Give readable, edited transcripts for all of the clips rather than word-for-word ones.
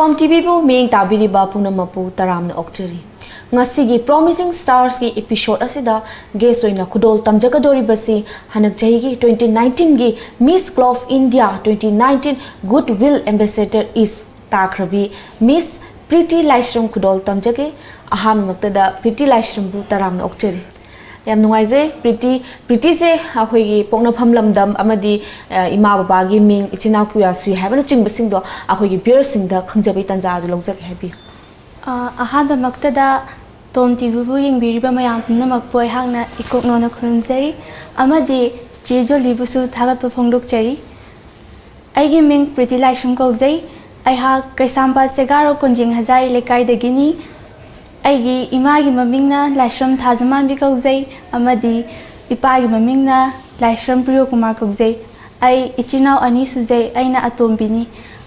Tom TV bu ming tabiri ba punamapu taramna okchari. Ngasigi Promising Stars ki episode asida guest oina khudol tamjakadori basi hanak chahi gi 2019 gi Miss Globe India 2019 Goodwill Ambassador is takhrabi Miss Pretty Laishram khudol tamjake aham maktada Pretty Laishram bu taramna okchari. Yam nungaise Pretty se akhoi gi pokna phamlamdam amadi ima baba gi ming ichina kuya sui habana chingbasing do akhoi gi beer sing da khangjabai tanja du longjak happy ahada maktada Tom TV bu yingbiriba mayam punamak poi hangna ikoknona khurumjari amadi chejoli busu thagat phongdok chari aigi ming Pretty Laishram kaujai aiha kaisamba segaro konjing hazari lekai dagini aigi imagi mamingna Laishram Thajaman bi kaujai amadi ipagi mamingna Laishram Priyo Kumar kaujai ai ichinau ani sujai aina atombini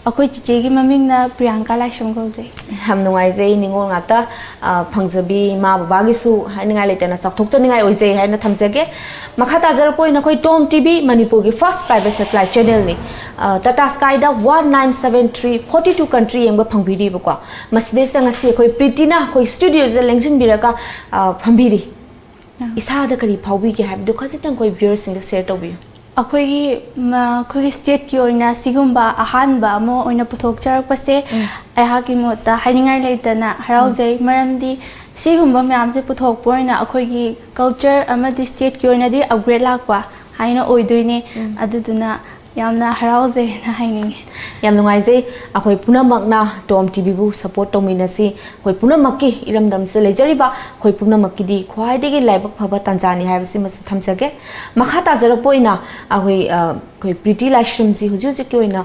akoi chichegi mamingna Priyanka Laishram kaujai ham nungaise ningol ngata phangjabi ma baba gi su haningai letena sakthok chaningai oijai haina thamjage makhata jar poina khoi Tom TV Manipur gi first private satellite channel ni Tata Sky da 1973 42 country yengba phangbiri bako masde sanga se khoi Pretty na khoi studio je lengsin biraka phambiri isa da kari phaubi ge habdu khasitang khoi viewers sing share tobi akhoi state ki oina sigumba ahanba mo oina puthok charak pase aiha ki mota haningai leitana haraujai maramdi sigumba myam se puthok poina akhoi gi culture amadi state ki oina di upgrade lakwa haina oidoine aduduna yamna haraujai na haining yam nungaise akhoi punamakna Tom TV bu support tominasi khoi punamakki iramdam se lejariba khoi punamakki di khwai degi laibak phaba tanjani haibasi masu thamjage makhata jarapoina khoi Pretty Laishram si huju ji koina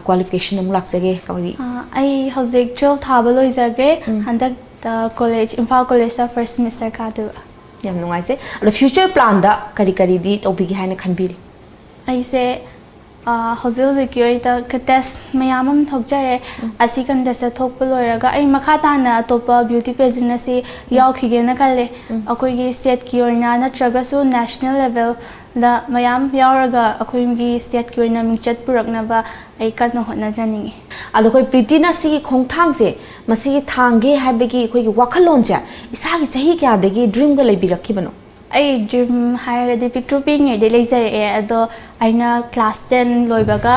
qualification am laksage kawri ai hojek 12 thaba loijage handak college Imphal College da first semester ka du yam nungaise the future plan da kari kari di tobigi haina khanbiri ai se hojek ki oita test mayamam thokjare asi kan da sa thokpa loiraga ai makhata na topa beauty pageant asi yaukhige na kale akoi gi state ki oina na traga su national level da mayam yauraga akoi gi state ki oina mingchat purakna ba ai kan hotna janingi ado khoi Pretty na si khongthang se masi thangge haibegi khoi gi wakhalon ja isa gi chahi kya degi dream ga leibirakibano ai dream hairadi picture ping de laser ado aina class 10 loibaga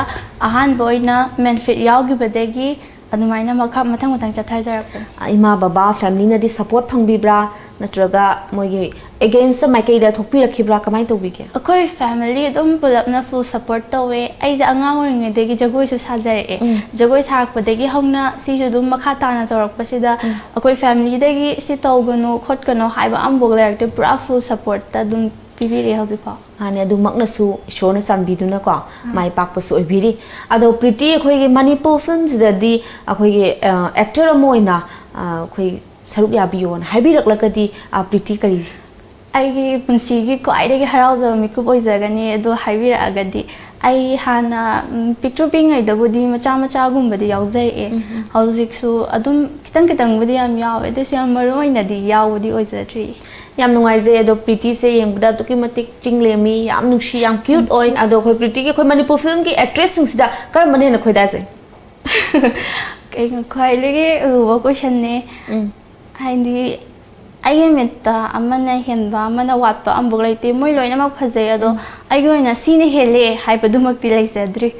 ahan boina benefit yaugi badegi adumaina makha mathang chathar jarak ima baba family na di support phangbibra natraga mogi against maikei da thokpi rakhibra kamai tobige akoi family dum pulapna full support towe ai ja angang oringe degi jagoi su sajare jagoi sarak padegi hongna si ju dum makha tana torak pasida akoi family degi si tawgano khotkano haiba ambog larakte pura full support ta dum pibiri haujipa ane adu makna su shona sanbiduna ko mai pakpa su obiri ado Pretty khoi ge Manipur films da di akhoi ge actor amoina khoi saruk yabiyon haibirak lakadi Pretty kari aigi punsigi ko aidegi harauja mikub oizagani ado haibira agadi ai hana picture ping ai dabudi macha gumbadi yauzai haujiksu adum kitang budi am yawe de siam maroina di yawudi oizatri yam nungaise ado Pretty se yengda to ki matik chinglemi yam nungshi yam cute oi ado khoi Pretty ki khoi Manipur film ki actress sing sida kar mane na khoi da jai kai khoi legi ruwa question ne haindi ai meta amana henba amana watpa ambog laite moi loina mak phajai ado ai goina sine hele haipadumak ti laisadri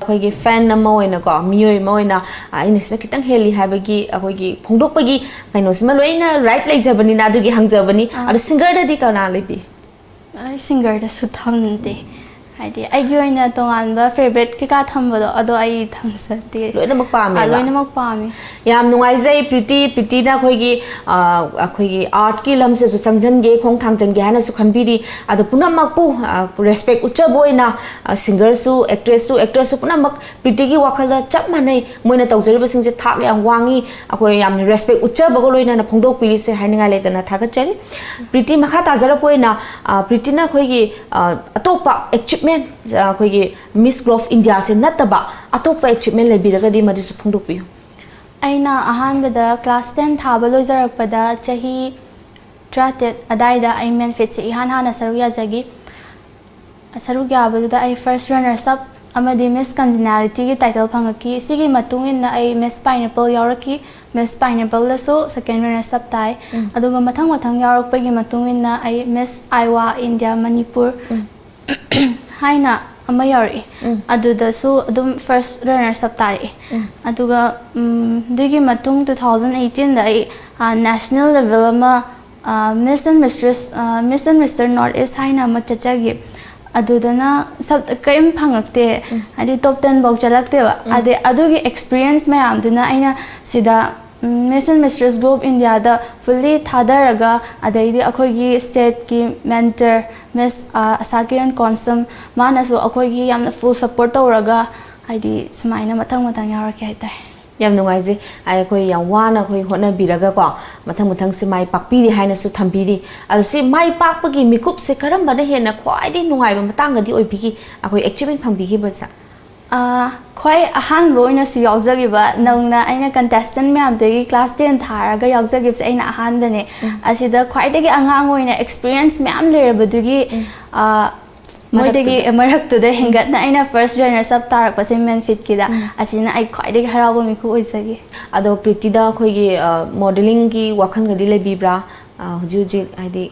khoi gi fan na moina ko mioi moina ina sina kitang heli habagi khoi gi phongdokpagi kaino sima loina right laijabani na du gi hangjabani ado singer da di kana lebi ai singer da su thamde haidi ai goina tongan ba favorite ki ka thambado ado ai thamsate loina mak pami loina mak pami yam nungaise Pretty na khoi gi art ki lam se su changjan ge khong thang jan ge hana su khanbiri ado punamak pu respect ucha boina singer su actress su punamak Pretty gi wakal da chap manai moina tawjari basing je thak yang wangi akhoi yam respect ucha bago loina na phongdok piri se haninga le tana thagat chali Pretty makha ta jara poina Pretty na khoi gi atopa achievement khoi gi Miss Globe India se nataba atopa achievement le biraga di madi su phongdok pi aina ahanbada class 10 thaba loijarakpada chahi tratet adaida ai men fit se ihan hana saruya jagi saruya abuda ai first runners up amadi Miss Congeniality ki title phangaki sigi matungin na ai Miss Pineapple yauraki Miss Pineapple la so second runner up tai aduga mathang mathang yaurak pagi matungin na ai Miss Iowa India Manipur haina ama yauri aduda so adum first runner up tari aduga dugi matung 2018 da ai national level ama Miss and Mr Northeast haina ma chachagi adudana sab kaim phangakte adi top 10 bok chalakte ba ade adugi experience mayam duna aina sida Miss and Mistress Globe India da fully thadaraga adaidi akhogi state ki mentor Miss Asakiran Konsum manasu akhogi yamna full support tawraga adi sumaina mathang mathang yaurake haitai yam nungaije ai khoi yam wana khoi hona biraga ko mathang mathang se mai pakpiri haina su thambiri adu se mai pakpagi mikup se karam bana hena khwai di nungai ba matang ga di oibigi akoi achievement phambigi ba sa khoi ahan boina si yaujagi ba nongna aina contestant me am de class 10 tharaga yaujagi se aina ahan dane asida khwai de angang oina experience me am le badugi moidagi marak to de hingat na aina first runner up tarak pa men fit kida asina ai khwai de harawo mi ku oisagi ado Priti da khoi gi modeling gi wakhan ga di le bibra huju ji aidi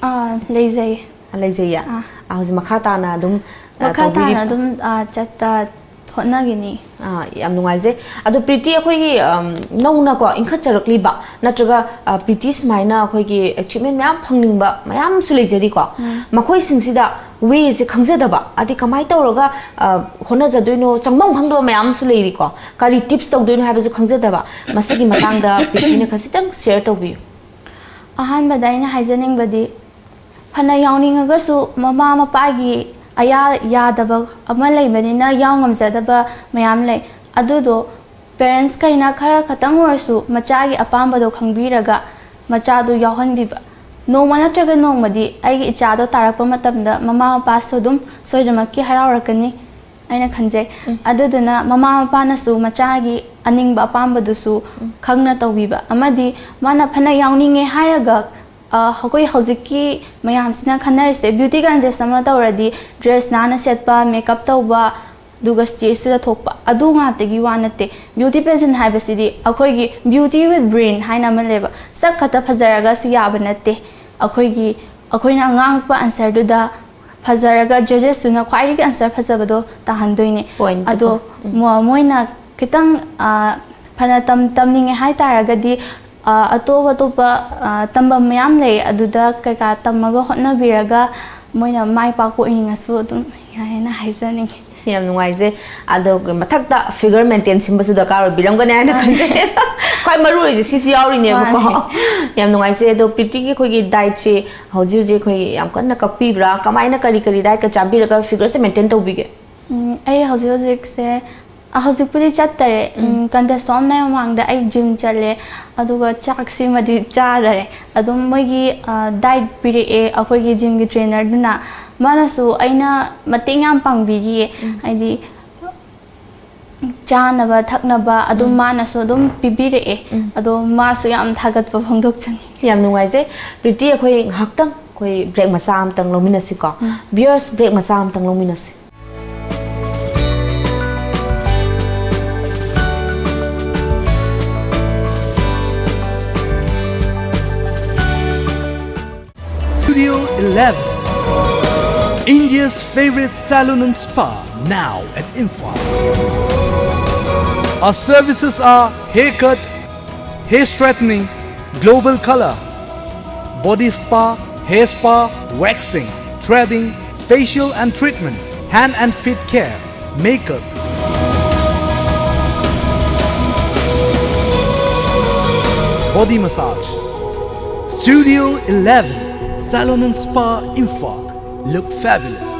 leizai ya huju makha ta na dum chatta hotnagini yam nungaije ado Priti khoi gi nauna ko inkha charakli ba natraga Priti smaina khoi gi achievement mayam phangning ba mayam su leijari ko makhoi singsida we se khangja ba adi kamai tawraga hona jadoino changmang phangdo mayam su leiri ko kari tips tawdoino habeju khangja ba masigi matang da Priti na khasitang share tawbi ahan badaina haijaning badi phana yawning ga su mama mapa gi aya yadaba ama leibanina yawngam zadaba mayam lei adudo parents kaina khara khatang warsu macha gi apamba do khangbiraga macha do yawhanbiba no mana traga no madi ai gi icha do tarakpa matamda mama mapa so dum soidamakki harawrakani aina khanje adudana mama mapa na su macha gi aningba apamba du su khangna tawbiba amadi mana phana yawninge hairaga hokoi hojiki mayam sina khannarise beauty contest ama tawradi dress nana setpa makeup tawba duga stage su da thokpa adu nga te gi wanate beauty pageant haibasidi akoi gi beauty with brain haina maleba sak khata phajaraga su yaba nate akoi na ngangpa answer du da phajaraga judges su na khwai gi answer phajabado ta handoine ado moina kitang phana tamninge hai taraga di atopa tamba mayam lei aduda kaka tamaga hotna biraga moina mai pa ko ingasu dum yaina haizani yam nungaije ado mathakta figure maintain simba su da karo biram ga na khanje khoi maru ji si yauri ne ko yam nungaije do Priti gi khoi gi diet che hoju je khoi yam kanna kapi bra kamaina kari diet ka chambi ra figure se maintain to bige ai hoju se hojik pudi chattare contest on na mangda ai gym chale aduga chaksi madi chadare adum mogi diet pire akoi gi gym gi trainer duna manasu aina mating yam pangbigi aidi chanaba thaknaba adum manasu adum pibire ado masu yam thagat pa phongdok chani yam nungaije Priti khoi haktang khoi break masam tang lominasi ko viewers break masam tang lominasi Studio 11, India's favorite salon and spa, now at Imphal. Our services are haircut, hair straightening, global color, body spa, hair spa, waxing, threading, facial and treatment, hand and feet care, makeup. Body massage. Studio 11. Salon and Spa Imphal. Look fabulous.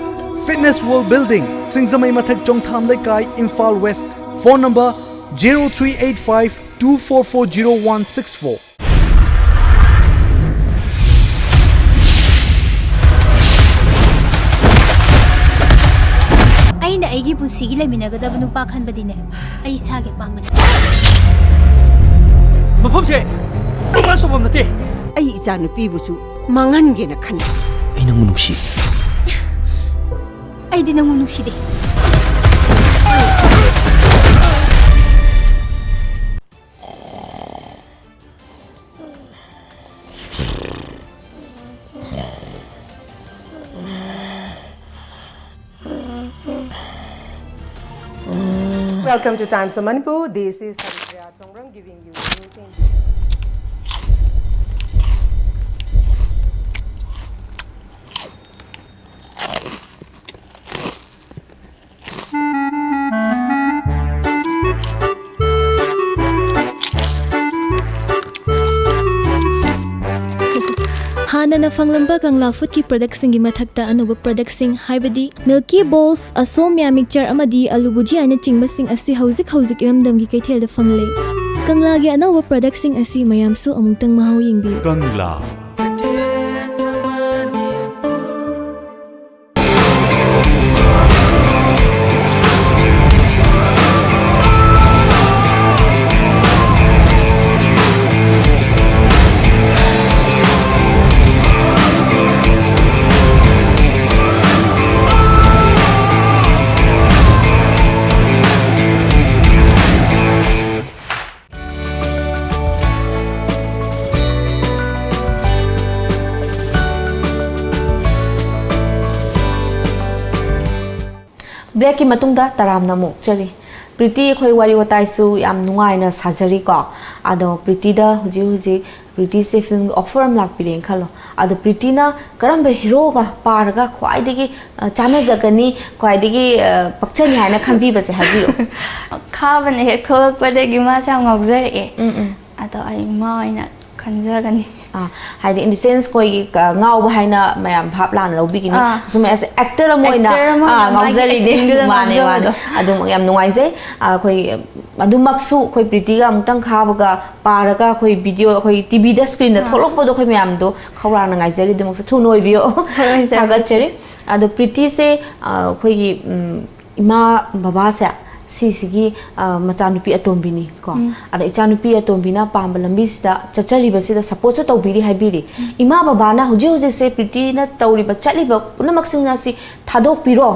Fitness World Building, Singzamai Mathak Jongtham Lekai, Imphal West. Phone number 0385 2440164. Aina aigi punsigi laiminagadaba nupa khanbadine ai sage pamane mafamse runga sobam nate ai icha nupibusu mangan khan ai nang nusi ai di nang nusi de Welcome to Times of Manipur. This is Haripriya Chongrang giving you news in Hana fanglamba kangla food ki product singi mathakta anuba product sing haibadi Milky Balls asomya mixture amadi alu bhuji ana chingba sing asi hauzik iramdam gi kaithel da fangle kangla gi anawa product sing asi mayam su amungtang mahau yingbi Kangla. Break ki matungda taramna muk chari Priti khoi wari watai su yam nungai na sajari ko ado Priti da huji Priti se film offer am lak piren khalo ado Priti na karam be hero ga par ga khwai digi chana jagani khwai digi pakchani haina khambi base habiyo Khaban he thok pade gi ma sa ngokjare e ado ai ma ina khanjagani haidi in the sense koi ngau ba haina mayam phap lan lo bigini sum as actor amoina ngaujari de mane mane adum yam nuai je koi adum maksu koi Priti ga amtang khabaga paraga koi video koi TV da screen da tholok podo koi mayam do khawra na ngai jari de maksu thu noi bio saga cheri ado Priti se koi ima baba sa sigi machanupi atombini ko ada ichanupi atombina pamba lambi sida chachali basida support to biri haibiri ima baba na hoje se Priti na tawri ba chali ba punamak singna si thadok piro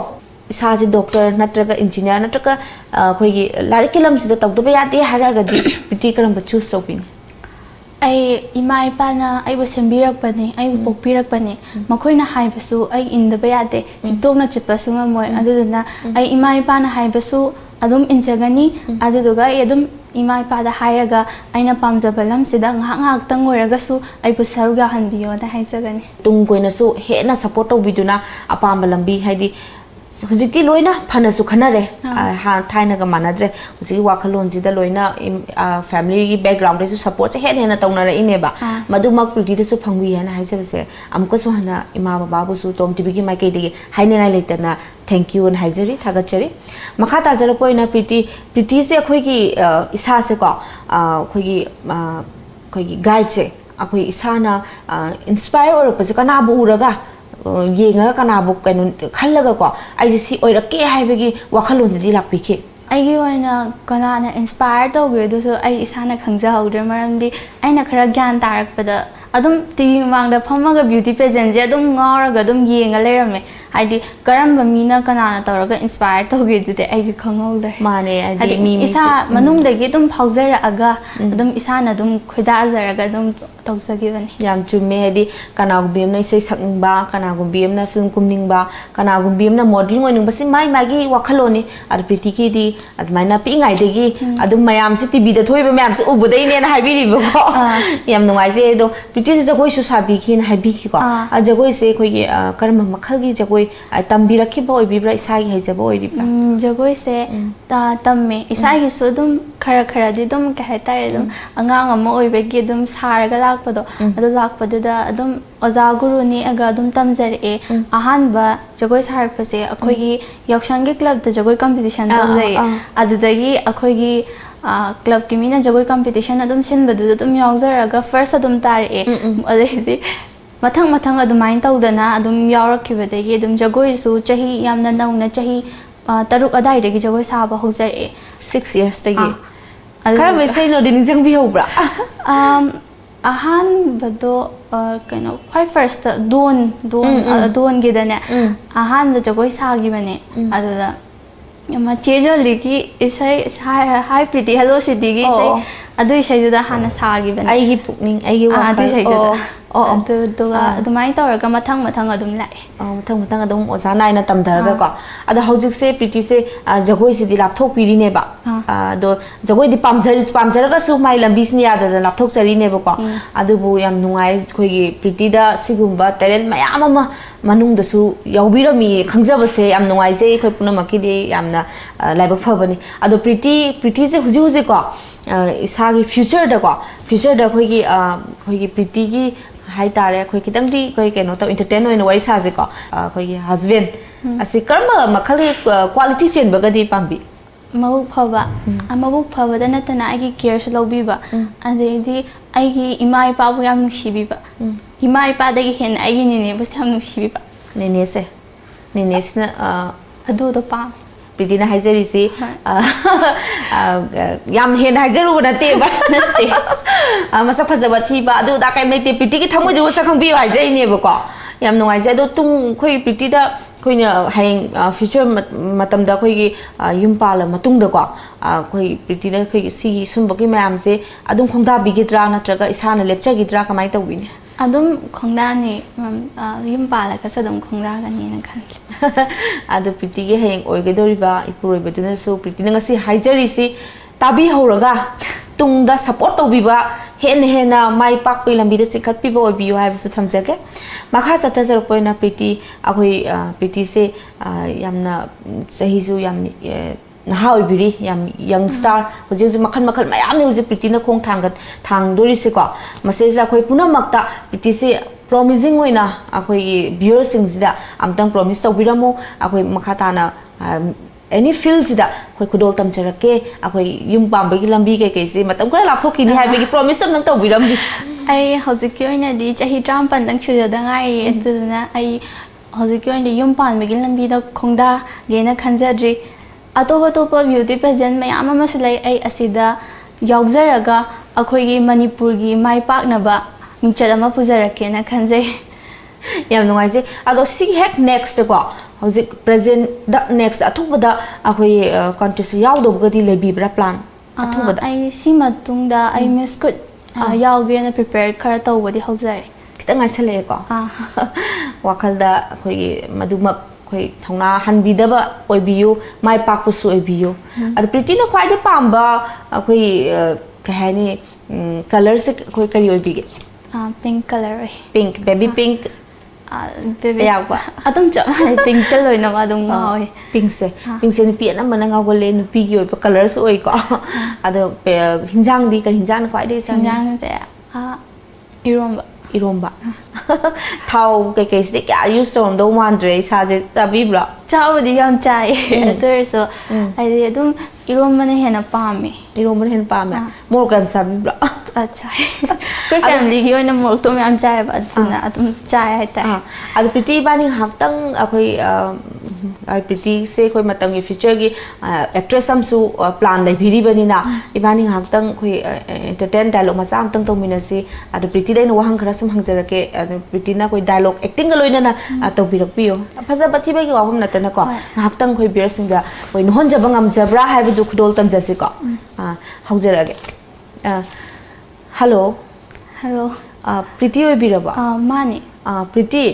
isa ji doctor natraga engineer natraga khoi gi lari kilam sida tawdo ba yate haraga di Priti karam ba choose so bin ai ima ipa na ai bu sembirak pani ai bu pokpirak pani makhoi na hai basu ai inda ba yate itona chitpa sunga moi aduduna ai ima ipa na hai basu adum injagani aduduga adum ima ipa da hairaga aina pamjaba lamsida ngak tang oiraga su ai bu saruga hanbiyo da haisagani tung koina su hena support to biduna apamba lambi haidi hujiti loina phana su khanare ha thaina ga manadre huji wakhalon ji da loina family gi background su support se hena taunara ineba madu mak Priti de su phangwi hana haisabase amko su hana ima baba bu su tom tv gi mai kai de hainengai leitana thank you and haizari thagachari makha ta jara poina Priti se khoi gi isa se ko khoi gi guide se akhoi isana inspire or pa kana bu uraga yenga kana bu kaino khallaga ko ai si oirake haibagi wakhalon ji lakpikhe aigi oina kana na inspire to ge do so ai isana khangja hauder maramdi aina khara gyan tarakpada adum tv mangda phamaga beauty pageant je adum ngauraga adum yenga lerame haidi karamba mina kana na tawraga inspire to ge de ai khangolder mane adi mi isa manung dagi adum phaujara aga adum isana adum khoida azaraga adum tawsagibani yam chume hadi kana gubim na isai sakba kana gubim na film kumningba kana gubim na modeling oning basi mai magi wakhaloni ar Priti ki di admaina pi ngai degi adum mayam si tv da thoiba mayam si ubudai ne na haibiri bo yam nungai je do Priti se jagoi su sabi ki na haibi ki ko a jagoi se khoi gi karma makhal gi jagoi tambi rakhi bo ibibra isa gi haija bo iri jagoi se ta tamme isa gi so dum khara di dum ka haitare dum angang ama oibe gi dum saraga lakpado adu lakpado da adum oza guru ni aga adum tamjare ahan ba jagoi sarak pase akhoi gi yakshan gi club da jagoi competition tamjare adudagi akhoi gi club ki mina jagoi competition adum sin badu adum yaujaraga first adum tare adedi mathang adumain tawdana adum yaurakibadagi adum jagoi su chahi yamna nauna chahi taruk adai dagi jagoi saba hojare 6 years tagi kara me sei no din jang bi hobra ahan bado kaino khoi first don gidane ahan da jagoi sagi bane adula ꯑꯃ ꯆꯦ ꯖꯣꯂꯤꯒꯤ ꯏꯁꯩ ꯍꯥꯏ Preeti hello ꯁꯤꯇꯤꯒꯤ ꯏꯁꯩ ꯑꯗꯨ ꯏꯁꯩꯗꯨꯗ ꯍꯥꯟꯅ ꯁꯥꯈꯤꯕꯅꯦ ꯑꯩꯒꯤ ꯄꯨꯛꯅꯤꯡ ꯑꯩꯒꯤ ꯑꯗꯨ ꯋꯥꯈꯜ ꯏꯁꯩꯗꯨꯗ ꯑꯗꯨꯒ ꯑꯗꯨꯃꯥꯏꯅ ꯇꯧꯔꯒ ꯃꯊꯪ ꯃꯊꯪ ꯑꯗꯨꯝ ꯂꯥꯛꯑꯦ ꯃꯊꯪ ꯃꯊꯪ ꯑꯗꯨꯝ ꯑꯣꯖꯥ ꯅꯥꯏꯅ ꯇꯝꯊꯔꯒꯀꯣ ꯑꯗꯣ ꯍꯧꯖꯤꯛꯁꯦ ꯄ꯭ꯔꯤꯇꯤꯁꯦ ꯖꯒꯣꯏꯁꯤꯗꯤ ꯂꯥꯞꯊꯣꯛꯄꯤꯔꯤꯅꯦꯕ ꯑꯗꯣ ꯖꯒꯣꯏꯗꯤ ꯄꯥꯝꯖꯔꯒꯁꯨ ꯃꯥꯏ ꯂꯝꯕꯤꯁꯤꯅ ꯌꯥꯗꯅ ꯂꯥꯞꯊꯣꯛꯆꯔꯤꯅꯦꯕꯀꯣ ꯑꯗꯨꯕꯨ ꯌꯥꯝ ꯅꯨꯡꯉꯥꯏ ꯑꯩꯈꯣꯏꯒꯤ ꯄ꯭ꯔꯤꯇꯤꯗ ꯁꯤꯒꯨꯝꯕ ꯇꯦꯂꯦꯟ ꯃꯌꯥꯝ ꯑꯃ ꯃꯅꯨꯡꯗꯁꯨ ꯌꯥꯎꯕꯤꯔꯝꯃꯤ ꯈꯪꯖꯕꯁꯦ ꯌꯥꯝ ꯅꯨꯡꯉꯥꯏꯖꯩ ꯑꯩꯈꯣꯏ ꯄꯨꯝꯅꯃꯛꯀꯤꯗꯤ ꯌꯥꯝꯅ ꯂꯥꯏꯕꯛ ꯐꯕꯅꯤ ꯑꯗꯣ ꯄ꯭ꯔꯤꯇꯤꯁꯦ ꯍꯧꯖꯤꯛꯀꯣ ꯏꯁꯥꯒꯤ ꯐ꯭ꯌꯨꯆꯔꯗꯀꯣ ꯑꯩꯈꯣꯏꯒꯤ ꯄ꯭ꯔꯤꯇꯤꯒꯤ ꯍꯥꯏꯇꯥꯔꯦ ꯑꯩꯈꯣꯏ ꯈꯤꯇꯪꯗꯤ ꯑꯩꯈꯣꯏ ꯀꯩꯅꯣ ꯇꯧ ꯏꯟꯇꯔꯇꯦꯟ ꯑꯣꯏꯅ ꯋꯥꯔꯤ ꯁꯥꯁꯦꯀꯣ ꯑꯩꯈꯣꯏꯒꯤ ꯍꯁꯕꯦꯟ ꯑꯁꯤ ꯀꯔꯝꯕ ꯃꯈꯜꯒꯤ ꯀ꯭ꯋꯥꯂꯤꯇꯤ ꯆꯦꯟꯕꯒꯗꯤ ꯄꯥꯝꯕꯤ ꯃꯕꯨꯛ ꯐꯕ ꯃꯕꯨꯛ ꯐꯕꯗ ꯅꯠꯇꯅ ꯑꯩꯒꯤ ꯀꯦꯌꯔꯁꯨ ꯂꯧꯕꯤꯕ ꯑꯗꯩꯗꯤ ꯑꯩꯒꯤ ꯏꯃꯥ ꯏꯄꯥꯕꯨ ꯌꯥꯝ ꯅꯨꯡꯁꯤꯕꯤꯕ ꯏꯃꯥ ꯏꯄꯥꯗꯒꯤ ꯍꯦꯟꯅ ꯑꯩꯒꯤ ꯅꯦꯅꯦꯕꯨꯁꯨ ꯌꯥꯝ ꯅꯨꯡꯁꯤꯕꯤꯕ ꯅꯦꯅꯦꯁꯤꯅ ꯑꯗꯨꯗꯣ ꯄꯥꯝꯃꯦ ꯄ꯭ꯔꯤꯇꯤꯅ ꯍꯥꯏꯖꯔꯤꯁꯤ ꯌꯥꯝ ꯍꯦꯟꯅ ꯍꯥꯏꯖꯔꯨꯕ ꯅꯠꯇꯦꯕ ꯃꯁꯛ ꯐꯖꯕ ꯊꯤꯕ ꯑꯗꯨꯗ ꯀꯩꯝ ꯂꯩꯇꯦ ꯄ꯭ꯔꯤꯇꯤꯒꯤ ꯊꯃꯣꯏꯗꯨ ꯃꯁꯛ ꯈꯪꯕꯤꯌꯨ ꯍꯥꯏꯖꯔꯤꯅꯦꯕꯀꯣ ꯌꯥꯝ ꯅꯨꯡꯉꯥꯏꯖꯩ ꯑꯗꯣ ꯑꯩꯈꯣꯏ ꯄ꯭ꯔꯤꯇꯤꯗ ꯑꯩꯈꯣꯏꯅ ꯍꯌꯦꯡ ꯐ꯭ꯌꯨꯆꯔ ꯃꯇꯝꯗ ꯑꯩꯈꯣꯏꯒꯤ ꯌꯨꯝ ꯄꯥꯜꯂ ꯃꯇꯨꯡꯗꯀꯣ ꯑꯩꯈꯣꯏ ꯄ꯭ꯔꯤꯇꯤꯅ ꯑꯩꯈꯣꯏꯒꯤ ꯁꯤꯒꯤ ꯁꯨꯝꯕꯒꯤ ꯃꯌꯥꯝꯁꯦ ꯑꯗꯨꯝ ꯈꯣꯡꯗꯥꯕꯤꯒꯗ꯭ꯔꯥ ꯅꯠꯇ꯭ꯔꯒ ꯏꯁꯥꯅ ꯂꯦꯞꯆꯈꯤꯗ꯭ꯔꯥ ꯀꯃꯥꯏꯅ ꯇꯧꯕꯤꯅꯤ ꯑꯗꯨꯝ ꯈꯣꯡꯗꯥꯅꯤ ꯌꯨꯝ ꯄꯥꯜꯂꯒꯁꯨ ꯑꯗꯨꯝ ꯈꯣꯡꯗꯥꯒꯅꯤꯅ ꯈꯜꯂꯤ ꯑꯗꯣ ꯄ꯭ꯔꯤꯇꯤꯒꯤ ꯍꯌꯦꯡ ꯑꯣꯏꯒꯗꯧꯔꯤꯕ ꯏꯄꯨꯔꯣꯏꯕꯗꯨꯅꯁꯨ ꯄ꯭ꯔꯤꯇꯤꯅ ꯉꯁꯤ ꯍꯥꯏꯖꯔꯤꯁꯤ ꯇꯥꯕꯤꯍꯧꯔꯒ ꯇꯨꯡꯗ ꯁꯞꯄꯣꯔꯠ ꯇꯧꯕꯤꯕ ꯍꯦꯟꯅ ꯃꯥꯏ ꯄꯥꯛꯄꯒꯤ ꯂꯝꯕꯤꯗ ꯆꯤꯡꯈꯠꯄꯤꯕ ꯑꯣꯏꯕꯤꯌꯨ ꯍꯥꯏꯕꯁꯨ ꯊꯝꯖꯒꯦ ꯃꯈꯥ ꯆꯠꯊꯖꯔꯛꯄ ꯑꯣꯏꯅ ꯑꯩꯈꯣꯏ ꯄ꯭ꯔꯤꯇꯤꯁꯦ ꯌꯥꯝꯅ ꯆꯍꯤꯁꯨ ꯌꯥꯝ ꯅꯍꯥ ꯑꯣꯏꯕꯤꯔꯤ ꯌꯥꯝ ꯌꯪ ꯁ꯭ꯇꯥꯔ ꯍꯧꯖꯤꯛ ꯃꯈꯜ ꯃꯌꯥꯝꯅꯤ ꯍꯧꯖꯤꯛ ꯄ꯭ꯔꯤꯇꯤꯅ ꯈꯣꯡ ꯊꯥꯡꯗꯣꯔꯤꯁꯦꯀꯣ ꯃꯁꯤꯁꯦ ꯑꯩꯈꯣꯏ ꯄꯨꯝꯅꯃꯛꯇ ꯄ꯭ꯔꯤꯇꯤꯁꯦ ꯄ꯭ꯔꯣꯃꯤꯖꯤꯡ ꯑꯣꯏꯅ ꯑꯩꯈꯣꯏꯒꯤ ꯚ꯭ꯌꯨꯋꯔꯁꯤꯡꯁꯤꯗ ꯑꯝꯇꯪ ꯄ꯭ꯔꯣꯃꯤꯁ ꯇꯧꯕꯤꯔꯝꯃꯨ ꯑꯩꯈꯣꯏ ꯃꯈꯥ ꯇꯥꯅ ꯑꯦꯅꯤ ꯐꯤꯜꯁꯤꯗ ꯑꯩꯈꯣꯏ ꯈꯨꯗꯣꯜ ꯇꯝꯖꯔꯛꯀꯦ ꯑꯩꯈꯣꯏ ꯌꯨꯝ ꯄꯥꯟꯕꯒꯤ ꯂꯝꯕꯤ ꯀꯩꯀꯩꯁꯦ ꯃꯇꯝ ꯈꯔ ꯂꯥꯞꯊꯣꯛꯈꯤꯅꯤ ꯍꯥꯏꯕꯒꯤ ꯄ꯭ꯔꯣꯃꯤꯁ ꯑꯃꯇꯪ ꯇꯧꯕꯤꯔꯝꯕꯤ ꯑꯩ ꯍꯧꯖꯤꯛꯀꯤ ꯑꯣꯏꯅꯗꯤ ꯆꯍꯤ 19ꯗꯪ ꯁꯨꯖꯗ ꯉꯥꯏꯔꯤ ꯑꯗꯨꯗꯨꯅ ꯑꯩ ꯍꯧꯖꯤꯛꯀꯤ ꯑꯣꯏꯅꯗꯤ ꯌꯨꯝ ꯄꯥꯟꯕꯒꯤ ꯂꯝꯕꯤꯗ ꯈꯣꯡꯗꯥꯒꯦꯅ ꯈꯟꯖꯗ꯭ꯔꯤ ꯑꯇꯣꯞꯄ ꯕ꯭ꯌꯨꯇꯤ ꯄꯦꯖꯦꯟ ꯃꯌꯥꯝ ꯑꯃꯁꯨ ꯂꯩ ꯑꯩ ꯑꯁꯤꯗ ꯌꯥꯎꯖꯔꯒ ꯑꯩꯈꯣꯏꯒꯤ ꯃꯅꯤꯄꯨꯔꯒꯤ ꯃꯥꯏ ꯄꯥꯛꯅꯕ ꯃꯤꯡꯆꯠ ꯑꯃ ꯄꯨꯖꯔꯛꯀꯦꯅ ꯈꯟꯖꯩ ꯌꯥꯝ ꯅꯨꯡꯉꯥꯏꯖꯩ ꯑꯗꯣ ꯁꯤꯒꯤ ꯍꯦꯛ ꯅꯦꯛꯁꯇꯀꯣ ꯍꯧꯖꯤꯛ ꯄ꯭ꯔꯦꯖꯦꯟꯗ ꯅꯦꯛꯁ ꯑꯊꯨꯕꯗ ꯑꯩꯈꯣꯏ ꯀꯟꯇꯦꯁꯁꯦ ꯌꯥꯎꯗꯧꯕꯒꯗꯤ ꯂꯩꯕꯤꯕ꯭ꯔꯥ ꯄ꯭ꯂꯥꯟ ꯑꯊꯨꯕꯗ ꯑꯩ ꯁꯤ ꯃꯇꯨꯡꯗ ꯑꯩ ꯃꯤꯁ ꯀꯨꯠ ꯌꯥꯎꯒꯦꯅ ꯄ꯭ꯔꯤꯄꯦꯌꯔ ꯈꯔ ꯇꯧꯕꯗꯤ ꯍꯧꯖꯔꯦ ꯈꯤꯇꯪ ꯉꯥꯏꯁꯜꯂꯛꯑꯦꯀꯣ ꯋꯥꯈꯜꯗ ꯑꯩꯈꯣꯏꯒꯤ ꯃꯗꯨꯃꯛ ꯑꯩꯈꯣꯏ ꯊꯧꯅꯥ ꯍꯟꯕꯤꯗꯕ ꯑꯣꯏꯕꯤꯌꯨ ꯃꯥꯏ ꯄꯥꯛꯄꯁꯨ ꯑꯣꯏꯕꯤꯌꯨ ꯑꯗꯣ ꯄ꯭ꯔꯤꯇꯤꯅ ꯈ꯭ꯋꯥꯏꯗꯩ ꯄꯥꯝꯕ ꯑꯩꯈꯣꯏ ꯀꯩ ꯍꯥꯏꯅꯤ ꯀꯂꯔꯁꯦ ꯑꯩꯈꯣꯏ ꯀꯔꯤ ꯑꯣꯏꯕꯤꯒꯦ ꯄꯤꯡꯛ ꯀꯂꯔ ꯑꯣꯏ ꯄꯤꯡꯛ ꯕꯦꯕꯤ ꯄꯤꯡꯛ ꯑꯌꯥꯛꯄ ꯑꯗꯨꯝ ꯆꯞ ꯃꯥꯟꯅꯩ ꯄꯤꯡꯛꯇ ꯂꯣꯏꯅꯃꯛ ꯑꯗꯨꯝ ꯉꯥꯎꯋꯦ ꯄꯤꯡꯛꯁꯦ ꯅꯨꯄꯤ ꯑꯅꯝꯕꯅ ꯉꯥꯎꯒꯜꯂꯦ ꯅꯨꯄꯤꯒꯤ ꯑꯣꯏꯕ ꯀꯂꯔꯁꯨ ꯑꯣꯏꯀꯣ ꯑꯗꯣ ꯍꯤꯟꯖꯥꯡꯗꯤ ꯀꯔꯤ ꯍꯤꯟꯖꯥꯡꯅ ꯈ꯭ꯋꯥꯏꯗꯒꯤ ꯆꯥꯅꯤꯡꯉꯤ ꯍꯤꯟꯖꯥꯡꯁꯦ ꯏꯔꯣꯝꯕ ꯊꯥꯎ ꯀꯩꯀꯩꯁꯤꯗꯤ ꯀꯌꯥ ꯌꯨꯁ ꯇꯧꯔꯝꯗꯧ ꯃꯥꯟꯗ꯭ꯔꯦ ꯏꯁꯥꯁꯦ ꯆꯥꯕꯤꯕ꯭ꯔꯣ ꯆꯥꯕꯨꯗꯤ ꯌꯥꯝ ꯆꯥꯏ ꯑꯗꯨ ꯑꯣꯏꯔꯁꯨ ꯍꯥꯏꯗꯤ ꯑꯗꯨꯝ ꯏꯔꯣꯝꯕꯅ ꯍꯦꯟꯅ ꯄꯥꯝꯃꯦ ꯏꯔꯣꯝꯕꯅ ꯍꯦꯟꯅ ꯄꯥꯝꯃꯦ ꯃꯣꯔꯣꯛ ꯌꯥꯝ ꯆꯥꯕꯤꯕ꯭ꯔꯣ ꯆꯥꯏ ꯑꯩꯈꯣꯏ ꯐꯦꯃꯤꯂꯤꯒꯤ ꯑꯣꯏꯅ ꯃꯣꯔꯣꯛꯇꯣ ꯃꯌꯥꯝ ꯆꯥꯏꯑꯕ ꯑꯗꯨꯅ ꯑꯗꯨꯝ ꯆꯥꯏ ꯍꯥꯏꯇꯥꯔꯦ ꯑꯗꯣ ꯄ꯭ꯔꯤꯇꯤ ꯏꯕꯥꯅꯤ ꯉꯥꯏꯍꯥꯛꯇꯪ ꯑꯩꯈꯣꯏ ꯄ꯭ꯔꯤꯇꯤꯁꯦ ꯑꯩꯈꯣꯏ ꯃꯇꯝꯒꯤ ꯐ꯭ꯌꯨꯆꯔꯒꯤ ꯑꯦꯛꯇ꯭ꯔꯦꯁ ꯑꯃꯁꯨ ꯄ꯭ꯂꯥꯟ ꯂꯩꯕꯤꯔꯤꯕꯅꯤꯅ ꯏꯕꯥꯅꯤ ꯉꯥꯏꯍꯥꯛꯇꯪ ꯑꯩꯈꯣꯏ ꯑꯦꯟꯇꯔꯇꯦꯟ ꯗꯥꯏꯂꯣग ꯃꯆꯥ ꯑꯃꯇꯪ ꯇꯧꯃꯤꯟꯅꯁꯤ ꯑꯗꯣ ꯄ꯭ꯔꯤꯇꯤꯗ ꯑꯩꯅ ꯋꯥꯍꯪ ꯈꯔ ꯁꯨꯝ ꯍꯪꯖꯔꯛꯀꯦ ꯑꯗꯣ ꯄ꯭ꯔꯤꯇꯤꯅ ꯑꯩꯈꯣꯏ ꯗꯥꯏꯂꯣग ꯑꯦꯛꯇꯤꯡꯒ ꯂꯣꯏꯅꯅ ꯇꯧꯕꯤꯔꯛꯄꯤꯌꯣ ꯐꯖꯕ ꯊꯤꯕꯒꯤ ꯋꯥꯐꯝ ꯅꯠꯇꯅꯀꯣ ꯉꯥꯏꯍꯥꯛꯇꯪ ꯑꯩꯈꯣꯏ ꯚ꯭ꯌꯨꯋꯔꯁꯤꯡꯗ ꯑꯩꯈꯣꯏ ꯅꯣꯍꯟꯖꯕ ꯉꯝꯖꯕ꯭ꯔꯥ ꯍꯥꯏꯕꯗꯨ ꯈꯨꯗꯣꯜ ꯇꯝꯖꯁꯤꯀꯣ ꯍꯧꯖꯔꯛꯑꯒꯦ ꯍꯜꯂꯣ ꯄ꯭ꯔꯤꯇꯤ ꯑꯣꯏꯕꯤꯔꯕꯣ ꯃꯥꯅꯦ ꯄ꯭ꯔꯤꯇꯤ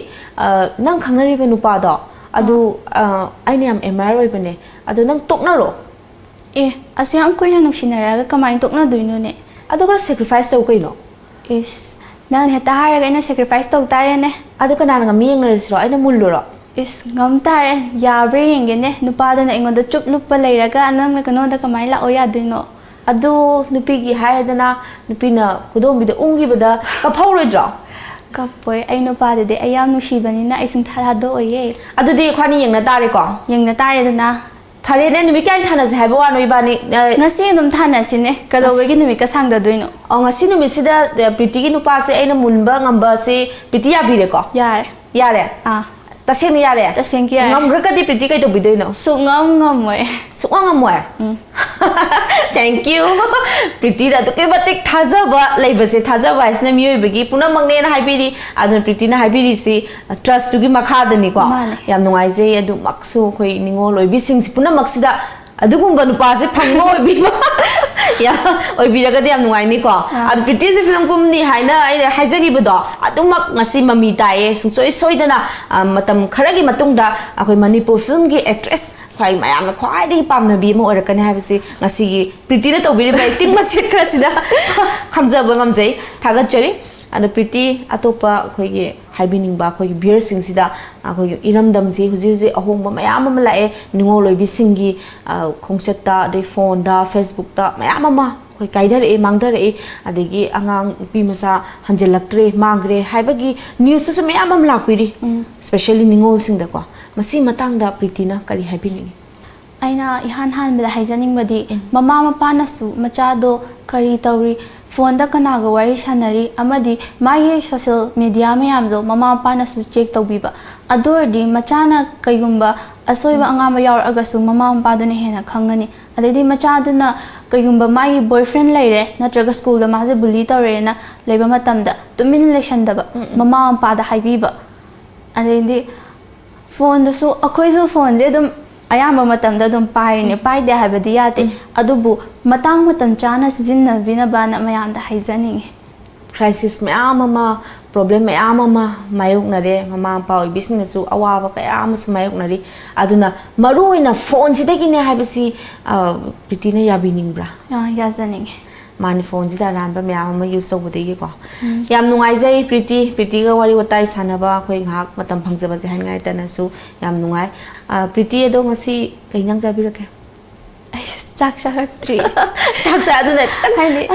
ꯅꯪ ꯈꯪꯅꯔꯤꯕ ꯅꯨꯄꯥꯗꯣ ꯑꯗꯨ ꯑꯩꯅ ꯌꯥꯝ ꯑꯦꯗꯃꯥꯏꯔ ꯑꯣꯏꯕꯅꯦ ꯑꯗꯣ ꯅꯪ ꯇꯣꯛꯅꯔꯣ ꯑꯁ ꯌꯥꯝ ꯀꯨꯏꯅ ꯅꯨꯡꯁꯤꯅꯔꯒ ꯀꯃꯥꯏꯅ ꯇꯣꯛꯅꯗꯣꯏꯅꯣꯅꯦ ꯑꯗꯣ ꯈꯔ ꯁꯦꯀ꯭ꯔꯤꯐꯥꯏꯁ ꯇꯧ ꯀꯩꯅꯣ ꯏꯁ ꯅꯪ ꯍꯦꯛꯇ ꯍꯥꯏꯔꯒ ꯑꯩꯅ ꯁꯦꯀ꯭ꯔꯤꯐꯥꯏꯁ ꯇꯧ ꯇꯥꯔꯦꯅꯦ ꯑꯗꯣ ꯀꯅꯥꯅ ꯉꯝꯃꯤ ꯌꯦꯡꯅꯔꯁꯤꯔꯣ ꯑꯩꯅ ꯃꯨꯜꯂꯨꯔꯣ ꯏꯁ ꯉꯝ ꯇꯥꯔꯦ ꯌꯥꯕ꯭ꯔꯥ ꯌꯦꯡꯒꯦꯅꯦ ꯅꯨꯄꯥꯗꯨꯅ ꯑꯩꯉꯣꯟꯗ ꯆꯨꯞ ꯂꯨꯞꯄ ꯂꯩꯔꯒ ꯅꯪꯅ ꯀꯩꯅꯣꯗ ꯀꯃꯥꯏꯅ ꯂꯥꯛꯑꯣ ꯌꯥꯗꯣꯏꯅꯣ ꯑꯗꯨ ꯅꯨꯄꯤꯒꯤ ꯍꯥꯏꯔꯗꯅ ꯅꯨꯄꯤꯅ ꯈꯨꯗꯣꯝꯕꯤꯗ ꯎꯪꯈꯤꯕꯗ ꯀꯞꯐꯧꯔꯣꯏꯗ꯭ꯔꯣ ꯀꯞꯄꯣꯏ ꯑꯩ ꯅꯨꯄꯥꯗꯨꯗꯤ ꯑꯩ ꯌꯥꯝ ꯅꯨꯡꯁꯤꯕꯅꯤꯅ ꯑꯩ ꯁꯨꯡꯊꯥ ꯊꯥꯗꯣꯛꯑꯣꯏꯌꯦ ꯑꯗꯨꯗꯤ ꯑꯩꯈꯣꯏꯅꯤ ꯌꯦꯡꯅ ꯇꯥꯔꯦꯀꯣ ꯌꯦꯡꯅ ꯇꯥꯔꯦꯗꯅ ꯐꯔꯦꯅꯦ ꯅꯨꯃꯤꯠ ꯀꯌꯥꯅꯤ ꯊꯥꯅꯁꯦ ꯍꯥꯏꯕ ꯋꯥꯅꯣ ꯏꯕꯥꯅꯤ ꯉꯁꯤ ꯑꯗꯨꯝ ꯊꯥꯅꯁꯤꯅꯦ ꯀꯩꯗꯧꯕꯒꯤ ꯅꯨꯃꯤꯠꯀ ꯁꯥꯡꯗꯗꯣꯏꯅꯣ ꯉꯁꯤ ꯅꯨꯃꯤꯠꯁꯤꯗ ꯄ꯭ꯔꯤꯇꯤꯒꯤ ꯅꯨꯄꯥꯁꯦ ꯑꯩꯅ ꯃꯨꯟꯕ ꯉꯝꯕꯁꯤ ꯄ꯭ꯔꯤꯇꯤ ꯌꯥꯕꯤꯔꯦꯀꯣ ꯌꯥꯔꯦ ꯇꯁꯦꯡꯅ ꯌꯥꯔꯦ ꯇꯁꯦꯡꯀꯤ ꯌꯥꯔꯦ ꯉꯝꯈ꯭ꯔꯒꯗꯤ ꯄ꯭ꯔꯤꯇꯤ ꯀꯩꯗꯧꯕꯤꯗꯣꯏꯅꯣ ꯁꯨꯡꯉꯝ ꯉꯝꯃꯣꯏ ꯁꯨꯡꯉꯝ ꯉꯝꯃꯣꯏ Thank you. Pretty da to ke batik thajaba leibase thajaba isna mioi bagi puna mangne na haibiri adun Pretty na haibiri si trust tu gi makha da ni ko yam nungai je adu maksu khoi ningo loibi sing si puna maksida adu gumba nu pa se phangmo oibi ya oibi ra ga yam nungai ni ko adu Pretty se film kum ni haina ai haijagi bodo adu mak ngasi mami tae sung soi soi da na matam khara gi matung da akoi Manipur film gi actress khwai mayam na khwai di pam na bi mo or kan ha bisi ngasi gi Pretty na to bi ba acting ma chit khra sida khamja bangam jai thagat chari adu Pretty atopa khoi gi haibining ba khoi beer sing sida khoi iram dam ji huji huji ahong ba mayam ma lae ningo loi bi sing gi khongchat ta de phone da Facebook ta mayam ma khoi kaidar e mangdar e adegi angang pi masa hanjelaktre mangre haibagi news su mayam ma lakpiri especially ningol sing da ko masi matang da Pretty na kari haibining aina ihan han bada haijaning badi mama mapa na su macha do kari tauri phone da kana ga wari sanari amadi mai social media mayam do mama mapa na su check tawbiba adordi macha na kaigumba asoiba angama yaur aga su mama mapa do ne hena khangani adedi macha do na kaigumba mai boyfriend laire natraga school da maje bully tawre na leiba matam da tumin lesson da mama mapa da haibiba adedi phone da su akoi zo phone je dum ayamba matam da dum pai ne pai de habadi yate adubu matang matam chana sizin na bina bana mayam da haijaning crisis mayam ama problem mayam ama mayuk na re mama pa oi business su awa ba kaya ama su mayuk na ri aduna maru ina phone sidagi ne habisi Pretty na yabining bra ya janing mani phone ji da ran ba mayam ama use to bode gi ko yam nungai jai Pretty ga wari watai sanaba khoi ngak matam phangjaba je hangai ta na su yam nungai Pretty do ngasi kainang jabirake chak chak tri chak cha du da haini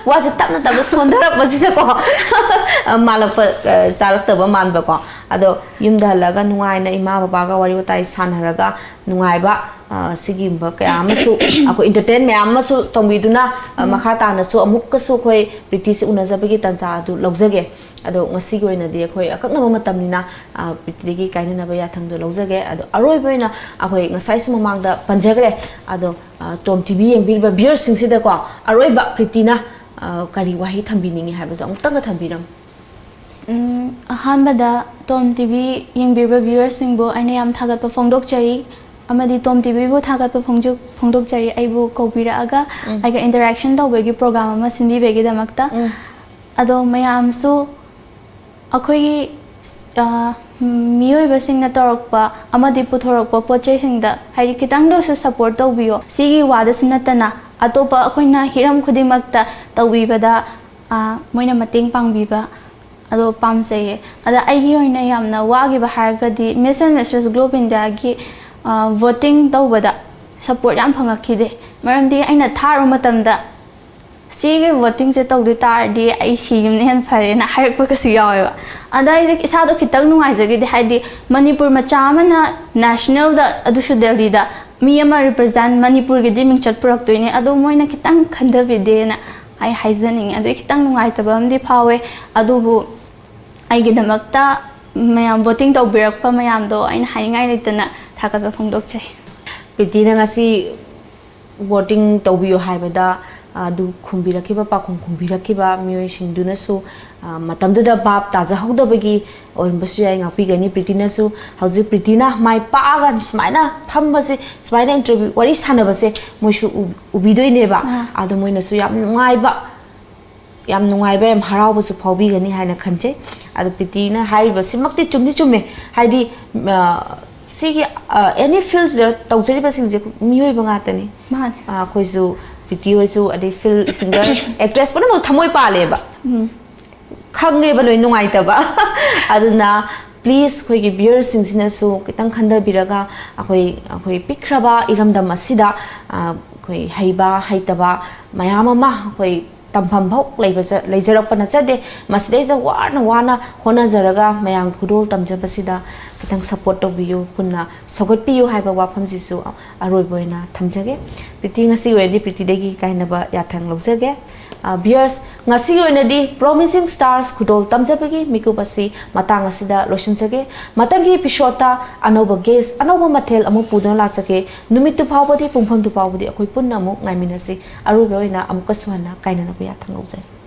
wa se tapna tab sondara pasida ko malap charak taba man ba ko ado yumda laga nungai na ima baba ga wari watai sanharaga nungai ba sigi ba kaya amasu ako entertainment amasu tombiduna makha ta na su amuk ka su khoi Pretty se unajabagi tancha du logjage ado ngasi goina de khoi akakna matamnina Pretty gi kaina na ba ya thang do logjage ado aroi boina akoi ngasai su mamang da panjagre ado Tom TV yang bilba beer sing sida ko aroi ba Pretty na kari wahi thambiningi habado amtang ka thambiram ahanbada Tom TV yang bilba viewers sing bo aina yam thagat pa phongdok chari amadi Tom TV bo thagat pa phongdok chari aibu kobira aga aiga interaction do begi program ama sinbi begi damakta ado mayam su akoi mioi basing na torokpa amadi puthorokpa poche sing da hari kitang do su support to bio sigi wada sinatana atopa akoina hiram khudimakta tawibada moina mating pangbiba ado pamse ada aigi oina yamna wagi ba hargadi Miss and Mrs Globe India gi voting tawbada support yam phangakide maramdi aina tharu matamda sigi voting se tawdi tardi ai sigim ne han phare na harak pa kasi yawa ada is isa do kitang nungai jagi de haidi Manipur ma chamana national da adu su Delhi da mi ama represent Manipur gi diming chat purak toine adu moina kitang khanda bide na ai haizaning adu kitang nungai tabam di phawe adu bu ai gi damakta mayam voting to birak pa mayam do aina haingai litana thakat ba phongdok chai Pretty na ngasi voting tawbiyo haibada adu khumbirakiba pakhum khumbirakiba mioi singduna su matamdu da bab taja hogdabagi orimbasu yai ngapi gani Pretty na su hauji Pretty na mai paaga smaina phambase smaina interview wari sanabase moisu ubidoi neba adu moina su yam nungai ba yam harau su phaubi gani haina khanche adu Pretty na haiba simakti chumni chumme haidi sigi any fields da tawjari ba singje mioi banga tani man khoisu Pretty hoisu ade film singer actress puna mo thamoi pale ba khange ba loi nungai ta ba aduna please khoi gi beer singsina su kitang khanda biraga akoi pikraba iramdam asida khoi haiba haitaba mayama ma khoi tampham bhok leijarak pana chade masdei za wana hona jaraga mayam khudol tamjabasida kitang support to biyu punna sogot piyu haiba wafam jisu aroi boina thamjage Pretty ngasi wedi Pretty degi kaina ba yathang logjage beers ngasi oinadi promising stars khudol tamjabagi mikup asi matang asida loishinjage matangi episode ta anoba guest anoba mathel amu pudon la chake numitu phawbadi pungpham tu pawbadi akoi punna amu ngaiminasi aru beoina amukaswana kainana bu ya thangaujai